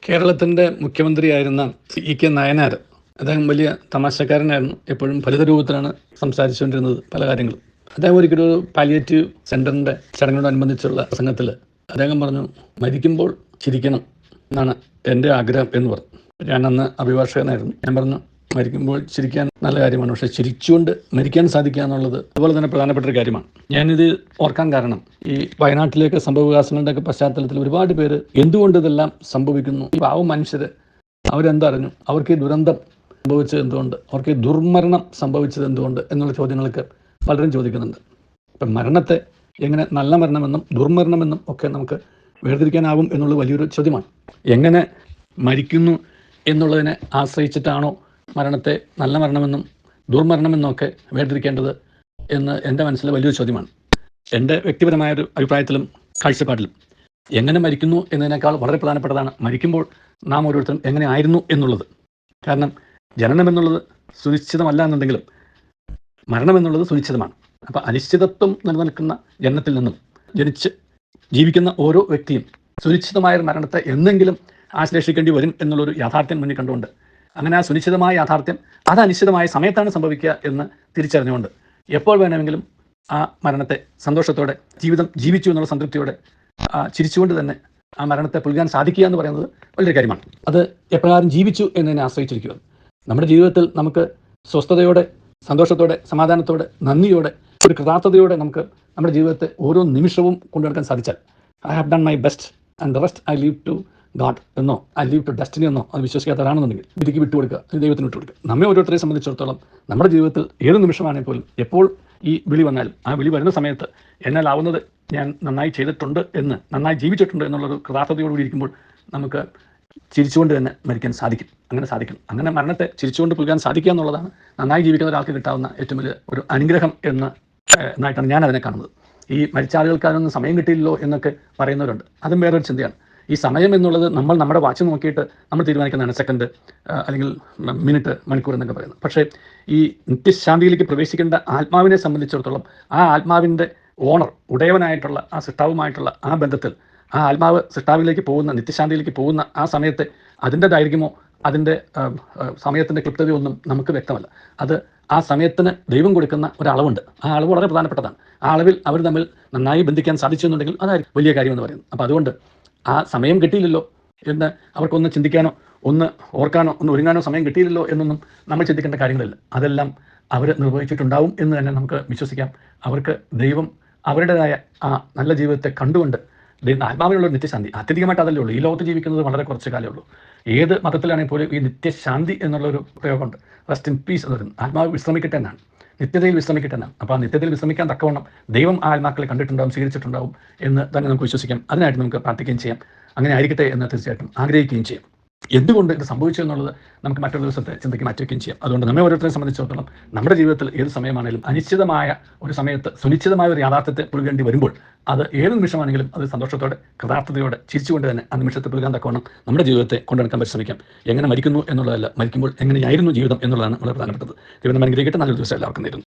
കേരളത്തിൻ്റെ മുഖ്യമന്ത്രിയായിരുന്ന ഇ.കെ. നായനാർ, അദ്ദേഹം വലിയ തമാശക്കാരനായിരുന്നു. എപ്പോഴും ഫലിത രൂപത്തിലാണ് സംസാരിച്ചുകൊണ്ടിരുന്നത് പല കാര്യങ്ങളും. അദ്ദേഹം ഒരിക്കലൊരു പാലിയേറ്റീവ് സെൻ്ററിൻ്റെ ചടങ്ങിനോടനുബന്ധിച്ചുള്ള പ്രസംഗത്തിൽ അദ്ദേഹം പറഞ്ഞു, മരിക്കുമ്പോൾ ചിരിക്കണം എന്നാണ് എൻ്റെ ആഗ്രഹം എന്ന് പറഞ്ഞു. ഞാൻ അന്ന് അഭിഭാഷകനായിരുന്നു. ഞാൻ പറഞ്ഞു, മരിക്കുമ്പോൾ ചിരിക്കാൻ നല്ല കാര്യമാണ്, പക്ഷേ ചിരിച്ചുകൊണ്ട് മരിക്കാൻ സാധിക്കുക എന്നുള്ളത് അതുപോലെ തന്നെ പ്രധാനപ്പെട്ട ഒരു കാര്യമാണ്. ഞാനിത് ഓർക്കാൻ കാരണം, ഈ വയനാട്ടിലേക്ക് സംഭവവികാസങ്ങളുടെയൊക്കെ പശ്ചാത്തലത്തിൽ ഒരുപാട് പേര് എന്തുകൊണ്ട് ഇതെല്ലാം സംഭവിക്കുന്നു, ഈ പാവം മനുഷ്യർ അവരെന്തറിഞ്ഞു, അവർക്ക് ഈ ദുരന്തം സംഭവിച്ചത് എന്തുകൊണ്ട്, അവർക്ക് ഈ ദുർമരണം സംഭവിച്ചത് എന്തുകൊണ്ട് എന്നുള്ള ചോദ്യങ്ങൾക്ക് പലരും ചോദിക്കുന്നുണ്ട്. ഇപ്പം മരണത്തെ എങ്ങനെ നല്ല മരണമെന്നും ദുർമരണമെന്നും ഒക്കെ നമുക്ക് വേർതിരിക്കാനാവും എന്നുള്ളത് വലിയൊരു ചോദ്യമാണ്. എങ്ങനെ മരിക്കുന്നു എന്നുള്ളതിനെ ആശ്രയിച്ചിട്ടാണോ മരണത്തെ നല്ല മരണമെന്നും ദുർമരണമെന്നൊക്കെ വേർതിരിക്കേണ്ടത് എന്ന് എൻ്റെ മനസ്സിൽ വലിയൊരു ചോദ്യമാണ്. എൻ്റെ വ്യക്തിപരമായൊരു അഭിപ്രായത്തിലും കാഴ്ചപ്പാടിലും എങ്ങനെ മരിക്കുന്നു എന്നതിനേക്കാൾ വളരെ പ്രധാനപ്പെട്ടതാണ് മരിക്കുമ്പോൾ നാം ഓരോരുത്തരും എങ്ങനെ ആയിരുന്നു എന്നുള്ളത്. കാരണം ജനനം എന്നുള്ളത് സുനിശ്ചിതമല്ല എന്നുണ്ടെങ്കിലും മരണം എന്നുള്ളത് സുനിശ്ചിതമാണ്. അപ്പോൾ അനിശ്ചിതത്വം നിലനിൽക്കുന്ന ജനനത്തിൽ നിന്നും ജനിച്ച് ജീവിക്കുന്ന ഓരോ വ്യക്തിയും സുനിശ്ചിതമായൊരു മരണത്തെ എന്നെങ്കിലും ആശ്ലേഷിക്കേണ്ടി വരും എന്നുള്ളൊരു യാഥാർത്ഥ്യം മുന്നിൽ കണ്ടുകൊണ്ട്, അങ്ങനെ ആ സുനിശ്ചിതമായ യാഥാർത്ഥ്യം അത് അനിശ്ചിതമായ സമയത്താണ് സംഭവിക്കുക എന്ന് തിരിച്ചറിഞ്ഞുകൊണ്ട് എപ്പോൾ വേണമെങ്കിലും ആ മരണത്തെ സന്തോഷത്തോടെ ജീവിതം ജീവിച്ചു എന്നുള്ള സംതൃപ്തിയോടെ ചിരിച്ചുകൊണ്ട് തന്നെ ആ മരണത്തെ പുൽകാൻ സാധിക്കുക എന്ന് പറയുന്നത് വലിയൊരു കാര്യമാണ്. അത് എപ്രകാരം ജീവിച്ചു എന്നതിനെ ആശ്രയിച്ചിരിക്കുക. നമ്മുടെ ജീവിതത്തിൽ നമുക്ക് സ്വസ്ഥതയോടെ, സന്തോഷത്തോടെ, സമാധാനത്തോടെ, നന്ദിയോടെ, ഒരു കൃതാർത്ഥതയോടെ നമുക്ക് നമ്മുടെ ജീവിതത്തെ ഓരോ നിമിഷവും കൊണ്ടുനടക്കാൻ സാധിച്ചാൽ, I have done my best and the rest I leave to God എന്നോ ഐ ലീവ് ടു ഡെസ്റ്റിനി എന്നോ അത് വിശ്വസിക്കാത്തവരാണെന്നുണ്ടെങ്കിൽ വിധിക്ക് വിട്ടുകൊടുക്കുക, ദൈവത്തിന് വിട്ടുകൊടുക്കുക. നമ്മെ ഓരോരുത്തരെ സംബന്ധിച്ചിടത്തോളം നമ്മുടെ ജീവിതത്തിൽ ഏത് നിമിഷമാണെങ്കിൽ പോലും എപ്പോൾ ഈ വിളി വന്നാലും ആ വിളി വരുന്ന സമയത്ത് എന്നാലാവുന്നത് ഞാൻ നന്നായി ചെയ്തിട്ടുണ്ട് എന്ന്, നന്നായി ജീവിച്ചിട്ടുണ്ട് എന്നുള്ളൊരു കൃതാർത്ഥതയോടുകൂടി ഇരിക്കുമ്പോൾ നമുക്ക് ചിരിച്ചുകൊണ്ട് തന്നെ മരിക്കാൻ സാധിക്കും. അങ്ങനെ മരണത്തെ ചിരിച്ചുകൊണ്ട് പുൽകാൻ സാധിക്കുക എന്നുള്ളതാണ് നന്നായി ജീവിക്കുന്ന ഒരാൾക്ക് കിട്ടാവുന്ന ഏറ്റവും വലിയ ഒരു അനുഗ്രഹം എന്നായിട്ടാണ് ഞാൻ അതിനെ കാണുന്നത്. ഈ മരിച്ച ആളുകൾക്ക് അതിനൊന്നും സമയം കിട്ടിയില്ലല്ലോ എന്നൊക്കെ പറയുന്നവരുണ്ട്. അതും വേറൊരു ചിന്തയാണ്. ഈ സമയം എന്നുള്ളത് നമ്മൾ നമ്മുടെ വാച്ച് നോക്കിയിട്ട് നമ്മൾ തീരുമാനിക്കുന്നതാണ്, സെക്കൻഡ് അല്ലെങ്കിൽ മിനിറ്റ്, മണിക്കൂർ എന്നൊക്കെ പറയുന്നത്. പക്ഷേ ഈ നിത്യശാന്തിയിലേക്ക് പ്രവേശിക്കേണ്ട ആത്മാവിനെ സംബന്ധിച്ചിടത്തോളം ആ ആത്മാവിൻ്റെ ഓണർ, ഉടയവനായിട്ടുള്ള ആ സൃഷ്ടാവുമായിട്ടുള്ള ആ ബന്ധത്തിൽ ആ ആത്മാവ് സൃഷ്ടാവിലേക്ക് പോകുന്ന, നിത്യശാന്തിയിലേക്ക് പോകുന്ന ആ സമയത്തെ അതിൻ്റെ ദൈർഘ്യമോ അതിൻ്റെ സമയത്തിൻ്റെ ക്ലിപ്തതയോ ഒന്നും നമുക്ക് വ്യക്തമല്ല. അത് ആ സമയത്തിന് ദൈവം കൊടുക്കുന്ന ഒരളവുണ്ട്. ആ അളവ് വളരെ പ്രധാനപ്പെട്ടതാണ്. ആ അളവിൽ അവർ തമ്മിൽ നന്നായി ബന്ധിക്കാൻ സാധിച്ചു എന്നുണ്ടെങ്കിൽ അതായിരിക്കും വലിയ കാര്യമെന്ന് പറയുന്നത്. അപ്പോൾ അതുകൊണ്ട് ആ സമയം കിട്ടിയില്ലല്ലോ എന്ന് അവർക്കൊന്ന് ചിന്തിക്കാനോ ഒന്ന് ഓർക്കാനോ ഒന്ന് ഒരുങ്ങാനോ സമയം കിട്ടിയില്ലല്ലോ എന്നൊന്നും നമ്മൾ ചിന്തിക്കേണ്ട കാര്യങ്ങളില്ല. അതെല്ലാം അവർ നിർവഹിച്ചിട്ടുണ്ടാവും എന്ന് തന്നെ നമുക്ക് വിശ്വസിക്കാം. അവർക്ക് ദൈവം അവരുടേതായ ആ നല്ല ജീവിതത്തെ കണ്ടുകൊണ്ട് ആത്മാവിനുള്ള നിത്യശാന്തി, അത്യധികമായിട്ട് അതല്ലേ ഉള്ളൂ. ഈ ലോകത്ത് ജീവിക്കുന്നത് വളരെ കുറച്ച് കാലമേ ഉള്ളൂ. ഏത് മതത്തിലാണെങ്കിൽ പോലും ഈ നിത്യശാന്തി എന്നുള്ളൊരു പ്രയോഗമുണ്ട്. റെസ്റ്റ് ഇൻ പീസ് എന്ന് പറയുന്നത് ആത്മാവ് വിശ്രമിക്കട്ടെ എന്നാണ്, നിത്യതയിൽ വിശ്രമിക്കട്ടെ എന്നാണ്. അപ്പോൾ ആ നിത്യതയിൽ വിശ്രമിക്കാൻ തക്കവണ്ണം ദൈവം ആ ആത്മാക്കളെ കണ്ടിട്ടുണ്ടാവും, സ്വീകരിച്ചിട്ടുണ്ടാവും എന്ന് തന്നെ നമുക്ക് വിശ്വസിക്കാം. അതിനായിട്ട് നമുക്ക് പ്രാർത്ഥിക്കുകയും ചെയ്യാം. അങ്ങനെ ആയിരിക്കട്ടെ എന്ന് തീർച്ചയായിട്ടും ആഗ്രഹിക്കുകയും ചെയ്യാം. എന്തുകൊണ്ട് ഇത് സംഭവിച്ചു എന്നുള്ളത് നമുക്ക് മറ്റൊരു ദിവസത്തെ ചിന്തയ്ക്ക് മാറ്റുകയും ചെയ്യാം. അതുകൊണ്ട് നമ്മെ ഓരോരുത്തരെ സംബന്ധിച്ചിടത്തോളം നമ്മുടെ ജീവിതത്തിൽ ഏത് സമയമാണെങ്കിലും അനിശ്ചിതമായ ഒരു സമയത്ത് സുനിശ്ചിതമായ ഒരു യാഥാർത്ഥ്യത്തെ പുൽകേണ്ടി വരുമ്പോൾ അത് ഏത് നിമിഷമാണെങ്കിലും അത് സന്തോഷത്തോടെ, കൃതാർത്ഥതയോടെ ചിരിച്ചുകൊണ്ട് തന്നെ ആ നിമിഷത്തെ പുൽകാൻ തക്കവണ്ണം നമ്മുടെ ജീവിതത്തെ കൊണ്ടുനടക്കാൻ പരിശ്രമിക്കാം. എങ്ങനെ മരിക്കുന്നു എന്നുള്ളതല്ല, മരിക്കുമ്പോൾ എങ്ങനെയായിരുന്നു ജീവിതം എന്നുള്ളതാണ് വളരെ പ്രധാനപ്പെട്ടത്. ദൈവം അനുഗ്രഹിക്കട്ടെ. നല്ലൊരു ദിവസം എല്ലാവർക്കും നേരുന്നു.